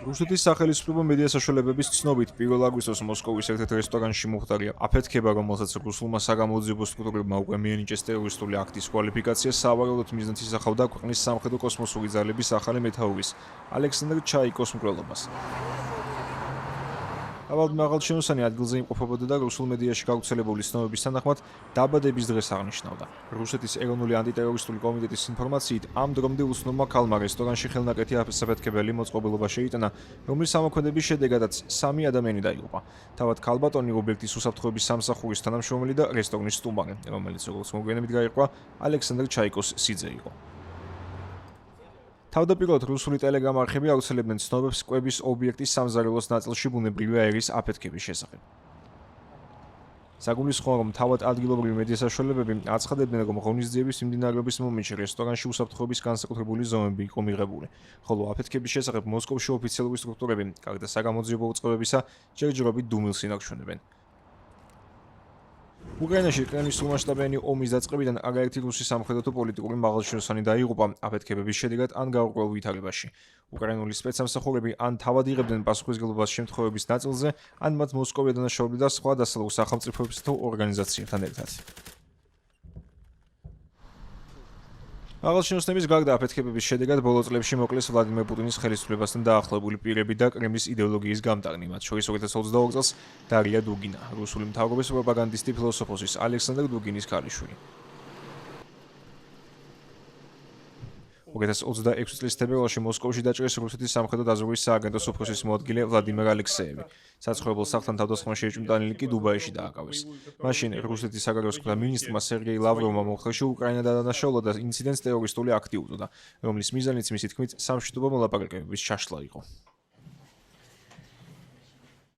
რუსეთის სახელმწიფო მედია საშუალებების ცნობით 1 აგვისტოს მოსკოვის ერთ-ერთ რესტორანში მომხდარი აფეთქება, რომელსაც რუსულმა საგამოძიებო სტრუქტურებმა უკვე მიანიჭეს ტერორისტული აქტის კვალიფიკაცია, სავარაუდოდ მიზნით ისახავდა ქვეყნის სამხედრო კოსმოსური ძალების ახალი მეთაურის ალექსანდრ ჩაიკოს მკვლელობას. Ავად მაღალჩინოსანი ადგილზე იმყოფებოდა და რუსულ მედიაში გავრცელებული ცნობების თანახმად დაბადების დღეს აღნიშნავდა. რუსეთის ეროვნული ანტიტერორისტული კომიტეტის ინფორმაციით, ამ დრომდე უცნობმა ქალმა რესტორანში ხელნაკეთი აფეთქებელი მოწყობილობა შეიტანა, რომლის ამოქმედების შედეგადაც 3 ადამიანი დაიღუპა. თავად ქალბატონი ობიექტის უსაფრთხოების სამსახურის თანამშრომელი და რესტორნის სტუმარი, რომელიც როგორც მოგვიანებით გაირკვა, ალექსანდრ ჩაიკოს სიძე იყო. თავდაპირველად რუსული ტელეგრამ არხები აუცილებდნენ ცნობებს კვების ობიექტის სამზარეულოს ნაწილში ბუნებრივი აირის აფეთქების შესახებ. საგულისხმოა, რომ თავად ადგილობრივი მედია საშუალებები აცხადებდნენ, რომ ღონისძიების მიმდინარეობის მომენტში რესტორანში უსაფრთხოების განსაკუთრებული ზომები იყო მიღებული, ხოლო აფეთქების შესახებ მოსკოვში ოფიციალური სტრუქტურები, გარდა საგამოძიებო უწყებებისა, ჯერჯერობით დუმილს ინარჩუნებენ. უკრაინაში კრემლის სრულმასშტაბიანი ომის დაწყებიდან არაერთი რუსი სამხედრო თუ პოლიტიკური მაღალჩინოსანი დაიღუპა აფეთქებების შედეგად ან გაურკვეველ ვითარებაში. უკრაინული სპეცსამსახურები ან თავად იღებდნენ პასუხისმგებლობას შემთხვევების ნაწილზე, ან მათ მოსკოვი დანაშაულები და სხვა დასავლურ სახელმწიფოებსა თუ ორგანიზაციებთან ერთად. მაღალჩინოსნების გარდა აფეთქებების შედეგად ბოლო წლებში მოკლეს ვლადიმერ პუტინის ხელისუფლებასთან დაახლოებული პირები და კრემლის იდეოლოგიის გამტარნი, მათ შორის 2022 წელს დარია დუგინა, რუსული მთავრობის პროპაგანდისტი ფილოსოფოსის ალექსანდრ დუგინის ქალიშვილი. 2026 წლის თებერვალში მოსკოვში დაჭრეს რუსეთის სამხედრო დაზვერვის სააგენტოს უფროსის მოადგილე ვლადიმერ ალექსეევი. საცხოვრებელ სახლთან თავდასხმაში ეჭვმიტანილი კი დუბაიში დააკავეს. მაშინ რუსეთის საგარეო საქმეთა მინისტრმა სერგეი ლავროვმა მომხრეში უკრაინა დანაშაულა და ინციდენტს ტერორისტული აქტი უწოდა, რომლის მიზანიც მისი თქმით სამშვიდობო მოლაპარაკებების ჩაშლა იყო.